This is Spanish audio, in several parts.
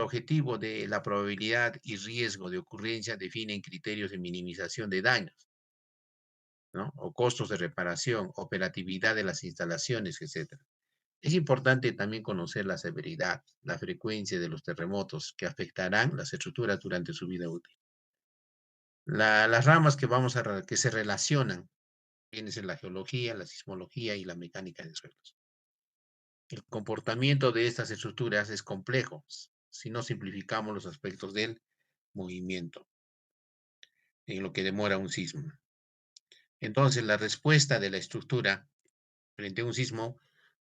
objetivo de la probabilidad y riesgo de ocurrencia definen criterios de minimización de daños, ¿no? O costos de reparación, operatividad de las instalaciones, etcétera. Es importante también conocer la severidad, la frecuencia de los terremotos que afectarán las estructuras durante su vida útil. Las ramas que se relacionan vienen en la geología, la sismología y la mecánica de suelos. El comportamiento de estas estructuras es complejo si no simplificamos los aspectos del movimiento, en lo que demora un sismo. Entonces, la respuesta de la estructura frente a un sismo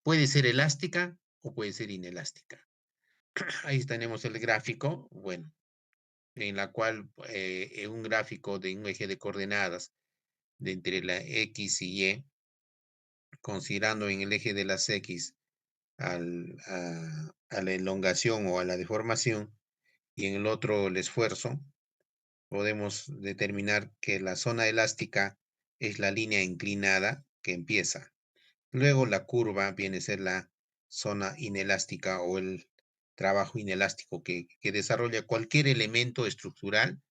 puede ser elástica o puede ser inelástica. Ahí tenemos el gráfico, bueno, en la cual en un gráfico de un eje de coordenadas de entre la X y Y, considerando en el eje de las X a la elongación o a la deformación y en el otro el esfuerzo, podemos determinar que la zona elástica es la línea inclinada que empieza. Luego la curva viene a ser la zona inelástica o el trabajo inelástico que desarrolla cualquier elemento estructural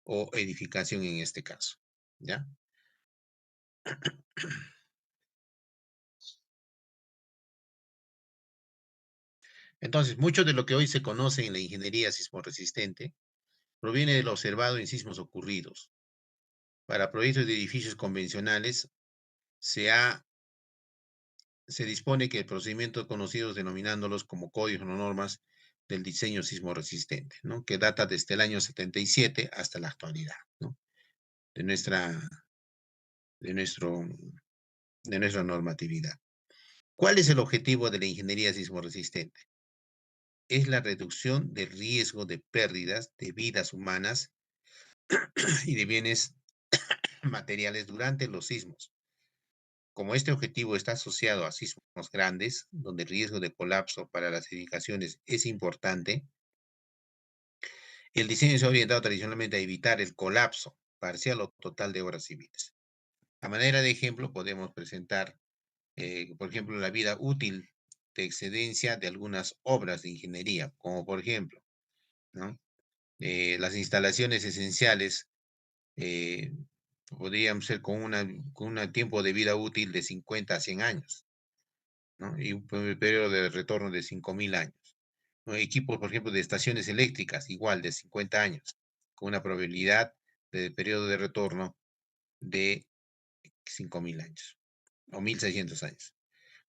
o edificación en este caso, ¿ya? Entonces, mucho de lo que hoy se conoce en la ingeniería sismorresistente proviene de lo observado en sismos ocurridos. Para proyectos de edificios convencionales se, ha, se dispone que el procedimiento conocidos denominándolos como códigos o normas del diseño sismorresistente, ¿no? Que data desde el año 77 hasta la actualidad, ¿no? de, nuestra, de, nuestro, de nuestra normatividad. ¿Cuál es el objetivo de la ingeniería sismorresistente? Es la reducción del riesgo de pérdidas de vidas humanas y de bienes materiales durante los sismos. Como este objetivo está asociado a sismos grandes, donde el riesgo de colapso para las edificaciones es importante, el diseño se ha orientado tradicionalmente a evitar el colapso parcial o total de obras civiles. A manera de ejemplo, podemos presentar, por ejemplo, la vida útil de excedencia de algunas obras de ingeniería, como por ejemplo, ¿no? Las instalaciones esenciales eh, podrían ser con un tiempo de vida útil de 50 a 100 años, ¿no? Y un periodo de retorno de 5.000 años. ¿No? Equipos, por ejemplo, de estaciones eléctricas, igual de 50 años, con una probabilidad de periodo de retorno de 5.000 años o 1.600 años.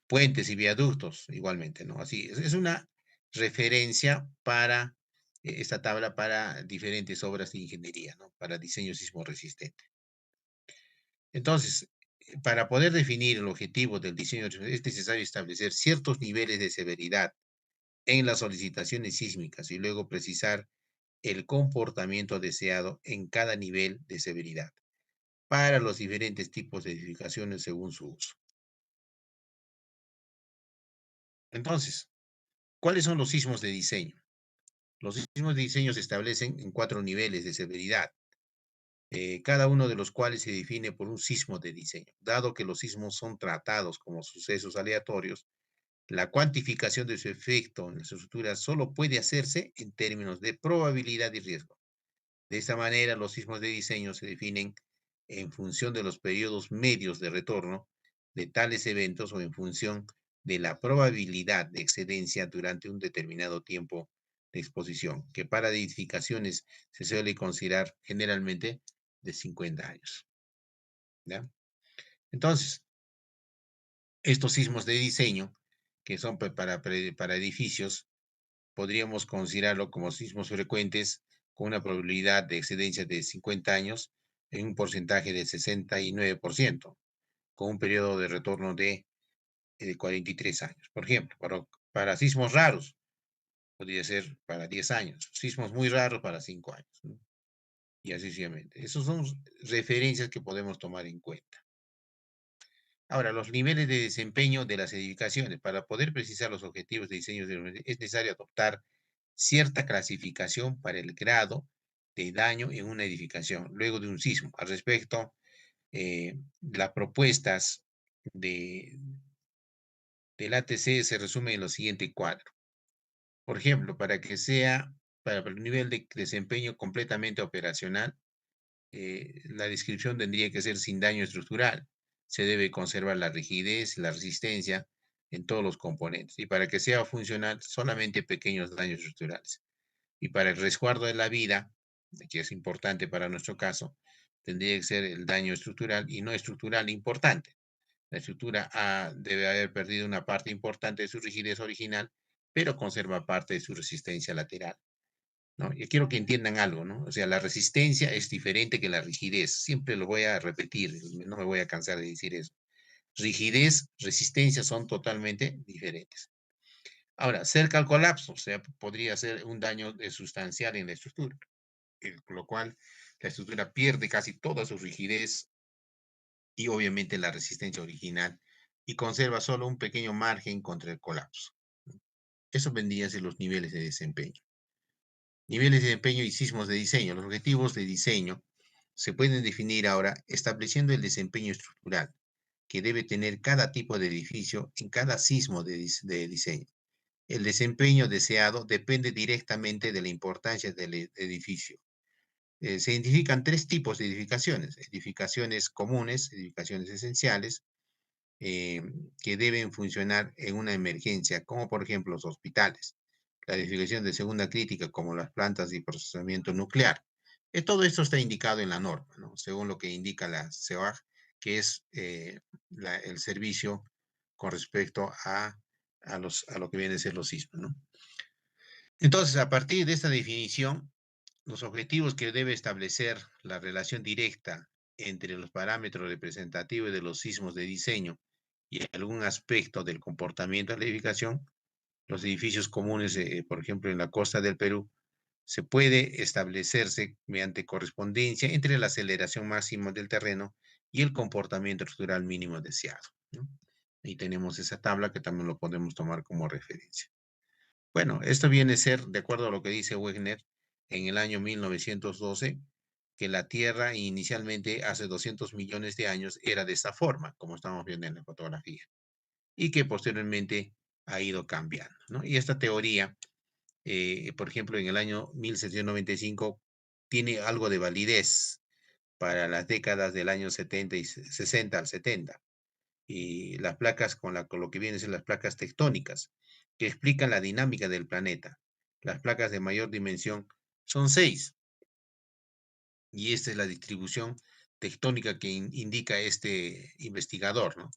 Puentes y viaductos, igualmente, ¿no? Así, es una referencia para esta tabla para diferentes obras de ingeniería, ¿no? Para diseño sismo resistente. Entonces, para poder definir el objetivo del diseño es necesario establecer ciertos niveles de severidad en las solicitaciones sísmicas y luego precisar el comportamiento deseado en cada nivel de severidad para los diferentes tipos de edificaciones según su uso. Entonces, ¿cuáles son los sismos de diseño? Los sismos de diseño se establecen en 4 niveles de severidad, cada uno de los cuales se define por un sismo de diseño. Dado que los sismos son tratados como sucesos aleatorios, la cuantificación de su efecto en las estructuras solo puede hacerse en términos de probabilidad y riesgo. De esta manera, los sismos de diseño se definen en función de los periodos medios de retorno de tales eventos o en función de la probabilidad de excedencia durante un determinado tiempo de exposición, que para edificaciones se suele considerar generalmente de 50 años. ¿Ya? Entonces, estos sismos de diseño, que son para edificios, podríamos considerarlo como sismos frecuentes con una probabilidad de excedencia de 50 años en un porcentaje de 69%, con un periodo de retorno de 43 años. Por ejemplo, para sismos raros, podría ser para 10 años, sismos muy raros para 5 años, ¿no? Y así sucesivamente. Esas son referencias que podemos tomar en cuenta. Ahora, los niveles de desempeño de las edificaciones. Para poder precisar los objetivos de diseño es necesario adoptar cierta clasificación para el grado de daño en una edificación luego de un sismo. Al respecto, las propuestas de, del ATC se resumen en lo siguiente cuadro. Por ejemplo, para que sea para el nivel de desempeño completamente operacional, la descripción tendría que ser sin daño estructural. Se debe conservar la rigidez, la resistencia en todos los componentes. Y para que sea funcional, solamente pequeños daños estructurales. Y para el resguardo de la vida, que es importante para nuestro caso, tendría que ser el daño estructural y no estructural importante. La estructura debe haber perdido una parte importante de su rigidez original, pero conserva parte de su resistencia lateral, ¿no? Yo quiero que entiendan algo, ¿no? O sea, la resistencia es diferente que la rigidez. Siempre lo voy a repetir, no me voy a cansar de decir eso. Rigidez, resistencia son totalmente diferentes. Ahora, cerca al colapso, o sea, podría ser un daño sustancial en la estructura, con lo cual la estructura pierde casi toda su rigidez y obviamente la resistencia original y conserva solo un pequeño margen contra el colapso. Eso vendría a ser los niveles de desempeño. Niveles de desempeño y sismos de diseño. Los objetivos de diseño se pueden definir ahora estableciendo el desempeño estructural que debe tener cada tipo de edificio en cada sismo de diseño. El desempeño deseado depende directamente de la importancia del edificio. Se identifican tres tipos de edificaciones: edificaciones comunes, edificaciones esenciales, eh, que deben funcionar en una emergencia, como por ejemplo los hospitales, la edificación de segunda crítica, como las plantas de procesamiento nuclear. Todo esto está indicado en la norma, ¿no? Según lo que indica la CEOAG, que es el servicio con respecto a lo que viene a ser los sismos, ¿no? Entonces, a partir de esta definición, los objetivos que debe establecer la relación directa entre los parámetros representativos de los sismos de diseño y algún aspecto del comportamiento de la edificación, los edificios comunes, por ejemplo, en la costa del Perú, se puede establecerse mediante correspondencia entre la aceleración máxima del terreno y el comportamiento estructural mínimo deseado, ¿no? Y tenemos esa tabla que también lo podemos tomar como referencia. Bueno, esto viene a ser, de acuerdo a lo que dice Wegner, en el año 1912, que la Tierra inicialmente hace 200 millones de años era de esta forma, como estamos viendo en la fotografía, y que posteriormente ha ido cambiando, ¿no? Y esta teoría, por ejemplo, en el año 1795, tiene algo de validez para las décadas del año 70 y 60 al 70, y las placas con lo que vienen a ser las placas tectónicas, que explican la dinámica del planeta. Las placas de mayor dimensión son 6, y esta es la distribución tectónica que indica este investigador, ¿no?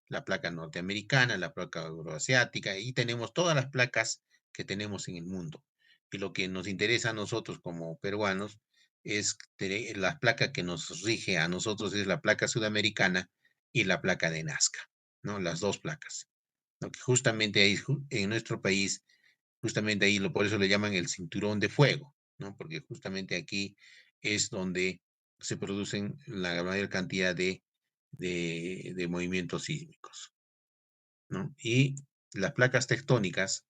La placa norteamericana, la placa euroasiática, y tenemos todas las placas que tenemos en el mundo. Y lo que nos interesa a nosotros como peruanos es la placa que nos rige a nosotros es la placa sudamericana y la placa de Nazca, ¿no? Las dos placas, ¿no? Que justamente ahí en nuestro país, justamente ahí, por eso le llaman el cinturón de fuego, ¿no? Porque justamente aquí es donde se producen la mayor cantidad de movimientos sísmicos, ¿no? Y las placas tectónicas,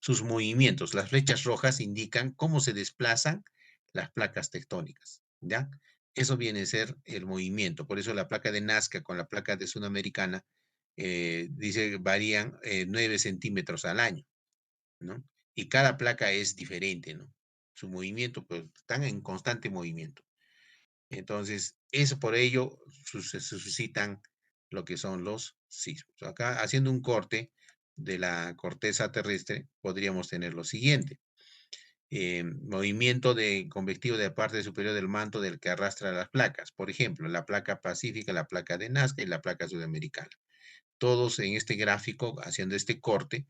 sus movimientos, las flechas rojas indican cómo se desplazan las placas tectónicas, ¿ya? Eso viene a ser el movimiento. Por eso la placa de Nazca con la placa de Sudamericana, dice, varían 9 centímetros al año, ¿no? Y cada placa es diferente, ¿no? Su movimiento, pues están en constante movimiento. Entonces, eso por ello se suscitan lo que son los sismos. Acá, haciendo un corte de la corteza terrestre, podríamos tener lo siguiente. Movimiento de convectivo de la parte superior del manto del que arrastra las placas. Por ejemplo, la placa pacífica, la placa de Nazca y la placa sudamericana. Todos en este gráfico, haciendo este corte,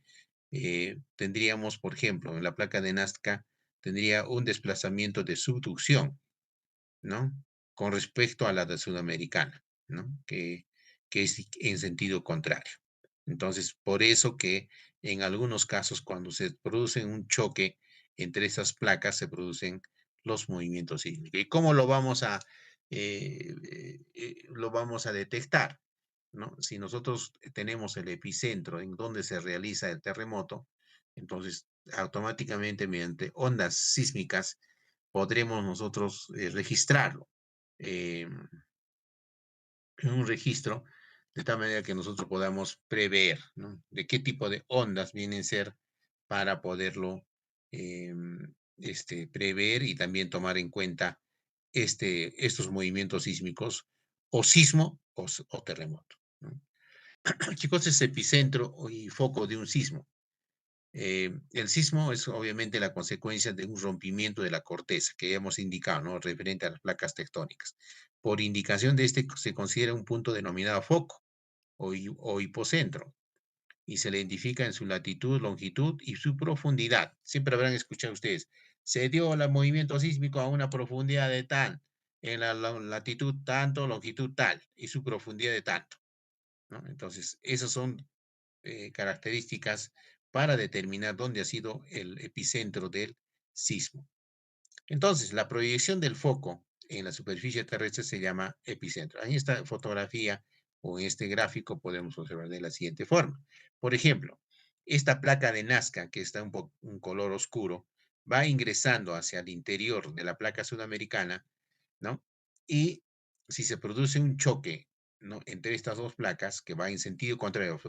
tendríamos, por ejemplo, en la placa de Nazca, tendría un desplazamiento de subducción, ¿no? Con respecto a la de Sudamericana, ¿no? Que es en sentido contrario. Entonces, por eso que en algunos casos, cuando se produce un choque entre esas placas, se producen los movimientos sísmicos. ¿Y cómo lo vamos a detectar? ¿No? Si nosotros tenemos el epicentro en donde se realiza el terremoto, entonces automáticamente mediante ondas sísmicas podremos nosotros registrarlo eh, en un registro, de tal manera que nosotros podamos prever, ¿no? De qué tipo de ondas vienen a ser para poderlo eh, prever y también tomar en cuenta estos movimientos sísmicos o sismo o terremoto, ¿no? Chicos, es epicentro y foco de un sismo. El sismo es obviamente la consecuencia de un rompimiento de la corteza que ya hemos indicado, ¿no? Referente a las placas tectónicas. Por indicación de este se considera un punto denominado foco o hipocentro y se le identifica en su latitud, longitud y su profundidad. Siempre habrán escuchado ustedes, se dio el movimiento sísmico a una profundidad de tal, en la latitud tanto, longitud tal y su profundidad de tanto, ¿no? Entonces, esas son características para determinar dónde ha sido el epicentro del sismo. Entonces, la proyección del foco en la superficie terrestre se llama epicentro. En esta fotografía o en este gráfico podemos observar de la siguiente forma. Por ejemplo, esta placa de Nazca, que está un color oscuro, va ingresando hacia el interior de la placa sudamericana, ¿no? Y si se produce un choque, ¿no? Entre estas dos placas que va en sentido contrario,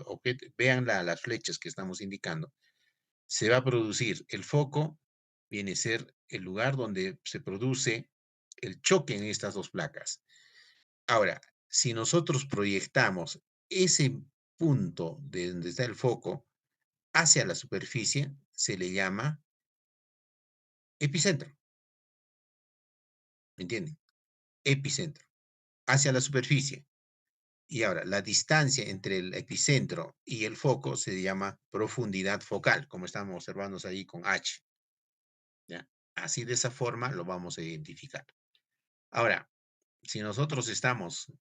vean las flechas que estamos indicando, se va a producir el foco, viene a ser el lugar donde se produce el choque en estas dos placas. Ahora, si nosotros proyectamos ese punto de donde está el foco hacia la superficie, se le llama epicentro, ¿me entienden? Epicentro, hacia la superficie. Y ahora, la distancia entre el epicentro y el foco se llama profundidad focal, como estamos observando ahí con H. ¿Ya? Así de esa forma lo vamos a identificar. Ahora, si nosotros estamos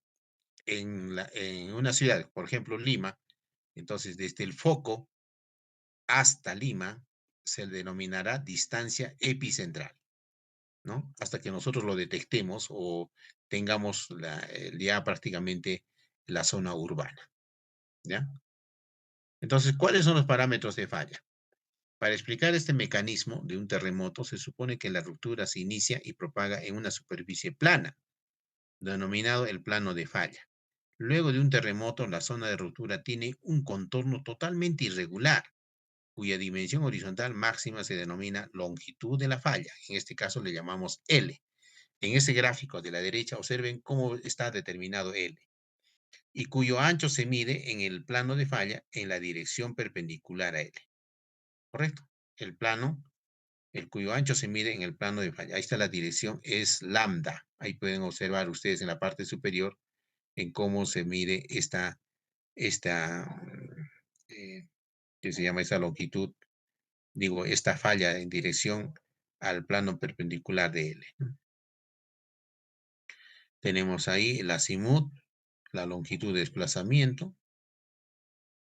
en una ciudad, por ejemplo, Lima, entonces desde el foco hasta Lima se denominará distancia epicentral, ¿no? Hasta que nosotros lo detectemos o tengamos ya prácticamente la zona urbana, ¿ya? Entonces, ¿cuáles son los parámetros de falla? Para explicar este mecanismo de un terremoto, se supone que la ruptura se inicia y propaga en una superficie plana, denominado el plano de falla. Luego de un terremoto, la zona de ruptura tiene un contorno totalmente irregular, cuya dimensión horizontal máxima se denomina longitud de la falla. En este caso le llamamos L. En este gráfico de la derecha observen cómo está determinado L y cuyo ancho se mide en el plano de falla en la dirección perpendicular a L. ¿Correcto? El plano, el cuyo ancho se mide en el plano de falla. Ahí está la dirección, es lambda. Ahí pueden observar ustedes en la parte superior en cómo se mide esta que se llama esta longitud, digo, esta falla en dirección al plano perpendicular de L. Tenemos ahí el azimut, la longitud de desplazamiento,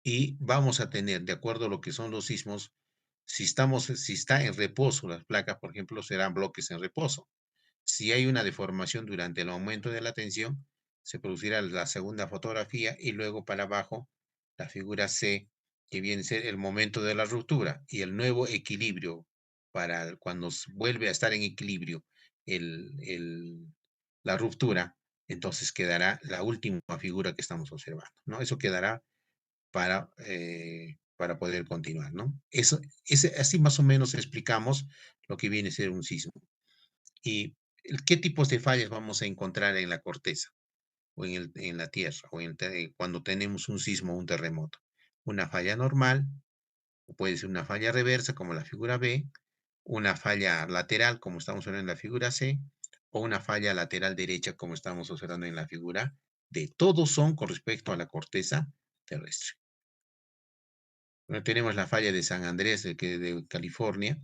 y vamos a tener, de acuerdo a lo que son los sismos, si está en reposo, las placas, por ejemplo, serán bloques en reposo. Si hay una deformación durante el aumento de la tensión, se producirá la segunda fotografía y luego para abajo la figura C, que viene a ser el momento de la ruptura y el nuevo equilibrio para cuando vuelve a estar en equilibrio el, el- la ruptura, entonces quedará la última figura que estamos observando, ¿no? Eso quedará para poder continuar, ¿no? Así más o menos explicamos lo que viene a ser un sismo. ¿Y qué tipos de fallas vamos a encontrar en la corteza o en la tierra o cuando tenemos un sismo o un terremoto? Una falla normal, o puede ser una falla reversa como la figura B, una falla lateral como estamos observando en la figura C, o una falla lateral derecha como estamos observando en la figura D. Todos son con respecto a la corteza terrestre. Bueno, tenemos la falla de San Andrés de California,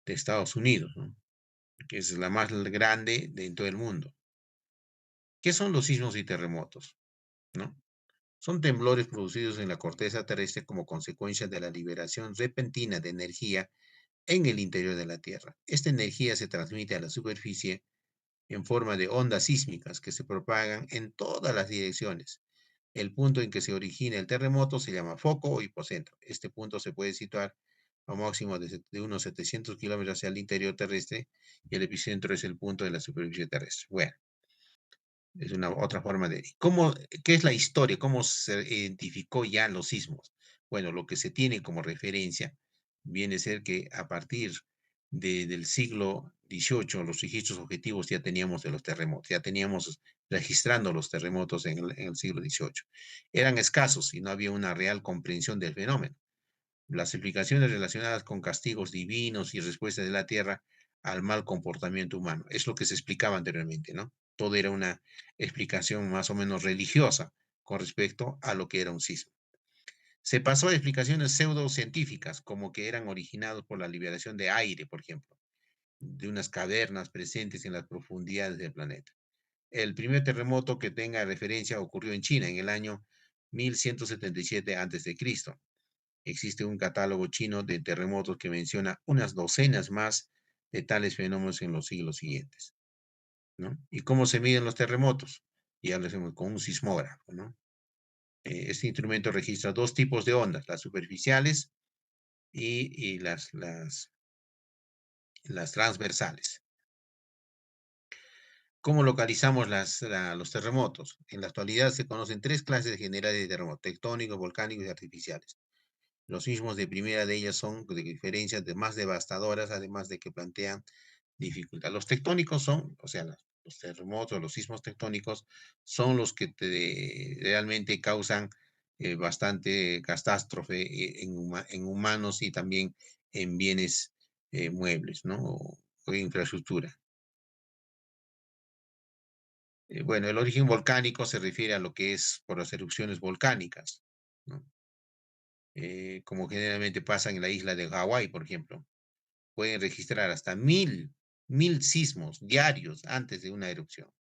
de Estados Unidos, ¿no? Que es la más grande de en todo el mundo. ¿Qué son los sismos y terremotos? ¿No? Son temblores producidos en la corteza terrestre como consecuencia de la liberación repentina de energía en el interior de la Tierra. Esta energía se transmite a la superficie en forma de ondas sísmicas que se propagan en todas las direcciones. El punto en que se origina el terremoto se llama foco o hipocentro. Este punto se puede situar a un máximo de unos 700 kilómetros hacia el interior terrestre y el epicentro es el punto de la superficie terrestre. Bueno, es una otra forma de... ¿Qué es la historia? ¿Cómo se identificó ya los sismos? Bueno, lo que se tiene como referencia viene a ser que a partir del siglo XVIII, los registros objetivos ya teníamos de los terremotos, ya teníamos registrando los terremotos en el siglo XVIII. Eran escasos y no había una real comprensión del fenómeno. Las explicaciones relacionadas con castigos divinos y respuestas de la tierra al mal comportamiento humano. Es lo que se explicaba anteriormente, ¿no? Todo era una explicación más o menos religiosa con respecto a lo que era un sismo. Se pasó a explicaciones pseudocientíficas, como que eran originados por la liberación de aire, por ejemplo, de unas cavernas presentes en las profundidades del planeta. El primer terremoto que tenga referencia ocurrió en China en el año 1177 a.C. Existe un catálogo chino de terremotos que menciona unas docenas más de tales fenómenos en los siglos siguientes, ¿no? ¿Y cómo se miden los terremotos? Ya lo hacemos con un sismógrafo, ¿no? Este instrumento registra dos tipos de ondas, las superficiales y las transversales. ¿Cómo localizamos los terremotos? En la actualidad se conocen tres clases generales de terremotos: tectónicos, volcánicos y artificiales. Los sismos de primera de ellas son de diferencias de más devastadoras, además de que plantean dificultad. Los tectónicos son, o sea, los terremotos, los sismos tectónicos son los que realmente causan bastante catástrofe en humanos y también en bienes muebles, ¿no? O infraestructura. Bueno, el origen volcánico se refiere a lo que es por las erupciones volcánicas, ¿no? Como generalmente pasa en la isla de Hawái, por ejemplo. Pueden registrar hasta mil sismos diarios antes de una erupción.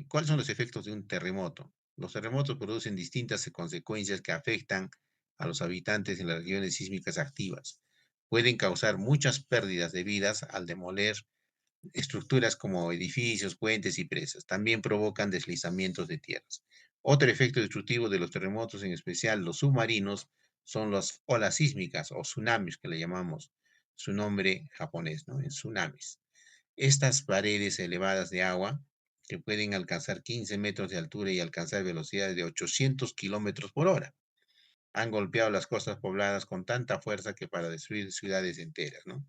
¿Cuáles son los efectos de un terremoto? Los terremotos producen distintas consecuencias que afectan a los habitantes en las regiones sísmicas activas. Pueden causar muchas pérdidas de vidas al demoler estructuras como edificios, puentes y presas. También provocan deslizamientos de tierras. Otro efecto destructivo de los terremotos, en especial los submarinos, son las olas sísmicas o tsunamis, que le llamamos su nombre japonés, ¿no? En tsunamis. Estas paredes elevadas de agua, que pueden alcanzar 15 metros de altura y alcanzar velocidades de 800 kilómetros por hora, han golpeado las costas pobladas con tanta fuerza que para destruir ciudades enteras, ¿no?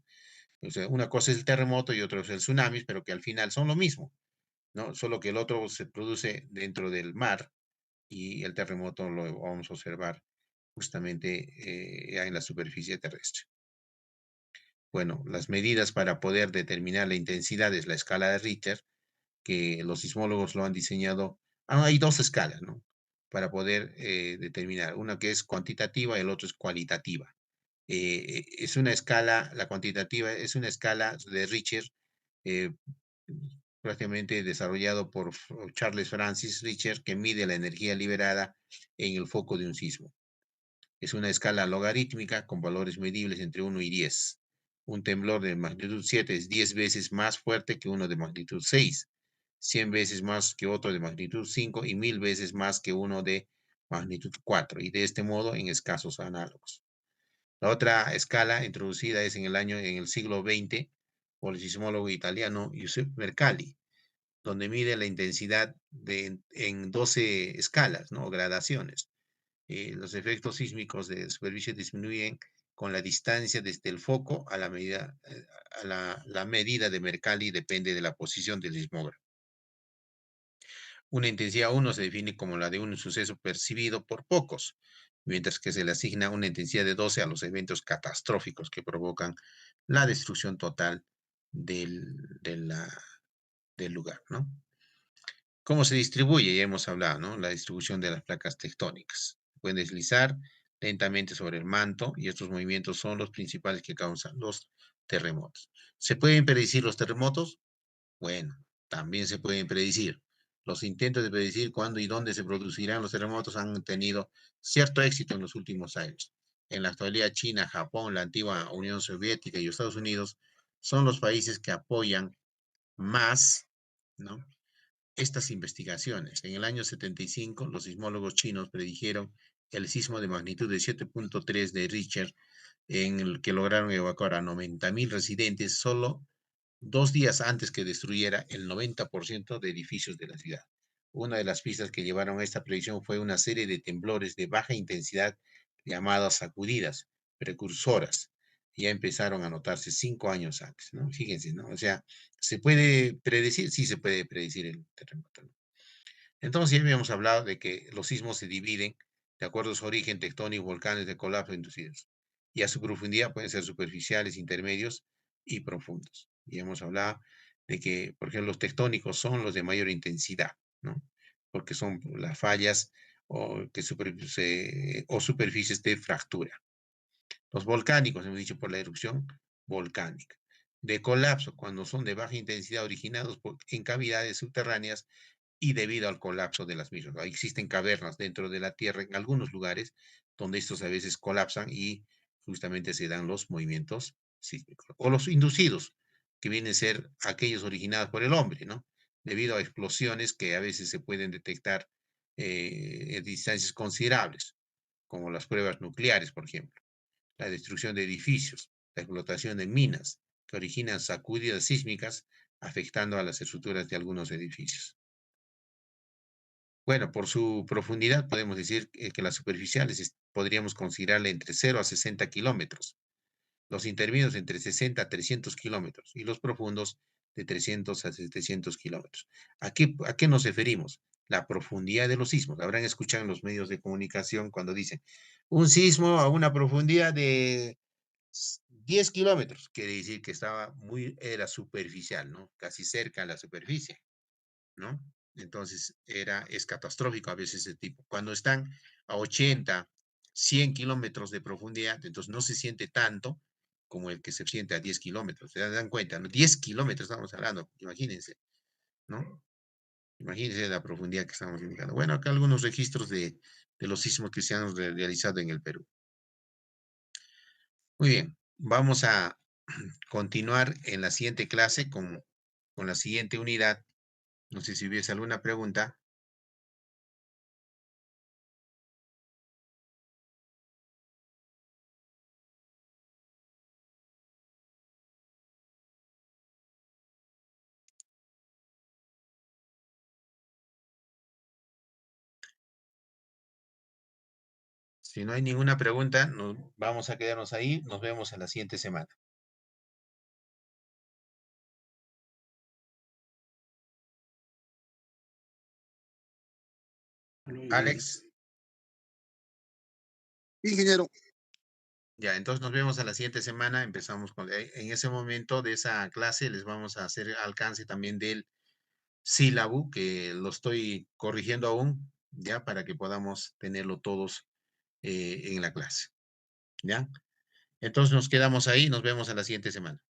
O sea, una cosa es el terremoto y otra es el tsunami, pero que al final son lo mismo, ¿no? Solo que el otro se produce dentro del mar y el terremoto lo vamos a observar justamente ya en la superficie terrestre. Bueno, las medidas para poder determinar la intensidad es la escala de Richter, que los sismólogos lo han diseñado. Hay dos escalas, ¿no? Para poder determinar, una que es cuantitativa y el otro es cualitativa. Es una escala, la cuantitativa es una escala de Richter eh, prácticamente desarrollado por Charles Francis Richter, que mide la energía liberada en el foco de un sismo. Es una escala logarítmica con valores medibles entre 1 y 10. Un temblor de magnitud 7 es 10 veces más fuerte que uno de magnitud 6, 100 veces más que otro de magnitud 5 y 1000 veces más que uno de magnitud 4, y de este modo en escasos análogos. La otra escala introducida es en el siglo XX por el sismólogo italiano Giuseppe Mercalli, donde mide la intensidad en 12 escalas, ¿no? O gradaciones. Los efectos sísmicos de superficie disminuyen con la distancia desde el foco a la medida de Mercalli depende de la posición del sismógrafo. Una intensidad 1 se define como la de un suceso percibido por pocos, mientras que se le asigna una intensidad de 12 a los eventos catastróficos que provocan la destrucción total del, de la- del lugar, ¿no? ¿Cómo se distribuye? Ya hemos hablado, ¿no? La distribución de las placas tectónicas. Pueden deslizar lentamente sobre el manto y estos movimientos son los principales que causan los terremotos. ¿Se pueden predecir los terremotos? Bueno, también se pueden predecir. Los intentos de predecir cuándo y dónde se producirán los terremotos han tenido cierto éxito en los últimos años. En la actualidad, China, Japón, la antigua Unión Soviética y Estados Unidos son los países que apoyan más, ¿no? Estas investigaciones. En el año 75, los sismólogos chinos predijeron el sismo de magnitud de 7.3 de Richter, en el que lograron evacuar a 90.000 residentes solo 2 días antes que destruyera el 90% de edificios de la ciudad. Una de las pistas que llevaron a esta predicción fue una serie de temblores de baja intensidad llamadas sacudidas, precursoras, ya empezaron a notarse 5 años antes, ¿no? Fíjense, ¿no? O sea, ¿se puede predecir? Sí se puede predecir el terremoto, ¿no? Entonces ya habíamos hablado de que los sismos se dividen de acuerdo a su origen tectónico, volcanes de colapso inducidos. Y a su profundidad pueden ser superficiales, intermedios y profundos. Y hemos hablado de que, por ejemplo, los tectónicos son los de mayor intensidad, ¿no? Porque son las fallas o superficies de fractura. Los volcánicos, hemos dicho, por la erupción volcánica. De colapso, cuando son de baja intensidad originados en cavidades subterráneas y debido al colapso de las mismas. Existen cavernas dentro de la Tierra en algunos lugares donde estos a veces colapsan y justamente se dan los movimientos sísmicos. O los inducidos, que vienen a ser aquellos originados por el hombre, ¿no? Debido a explosiones que a veces se pueden detectar en distancias considerables, como las pruebas nucleares, por ejemplo, la destrucción de edificios, la explotación de minas, que originan sacudidas sísmicas afectando a las estructuras de algunos edificios. Bueno, por su profundidad podemos decir que las superficiales podríamos considerarle entre 0 a 60 kilómetros, los intermedios entre 60 a 300 kilómetros y los profundos de 300 a 700 kilómetros. ¿A qué nos referimos? La profundidad de los sismos. Habrán escuchado en los medios de comunicación cuando dicen un sismo a una profundidad de 10 kilómetros, quiere decir que era superficial, ¿no? Casi cerca a la superficie. ¿No? Entonces es catastrófico a veces ese tipo. Cuando están a 80, 100 kilómetros de profundidad, entonces no se siente tanto como el que se siente a 10 kilómetros. Se dan cuenta, ¿no? 10 kilómetros estamos hablando, imagínense, ¿no? Imagínense la profundidad que estamos indicando. Bueno, acá algunos registros de los sismos que se han realizado en el Perú. Muy bien, vamos a continuar en la siguiente clase con la siguiente unidad. No sé si hubiese alguna pregunta. Si no hay ninguna pregunta, vamos a quedarnos ahí. Nos vemos en la siguiente semana. Alex, Ingeniero, ya, entonces nos vemos a la siguiente semana. Empezamos en ese momento de esa clase les vamos a hacer alcance también del sílabo, que lo estoy corrigiendo aún, ya, para que podamos tenerlo todos en la clase, ¿ya? Entonces nos quedamos ahí. Nos vemos a la siguiente semana.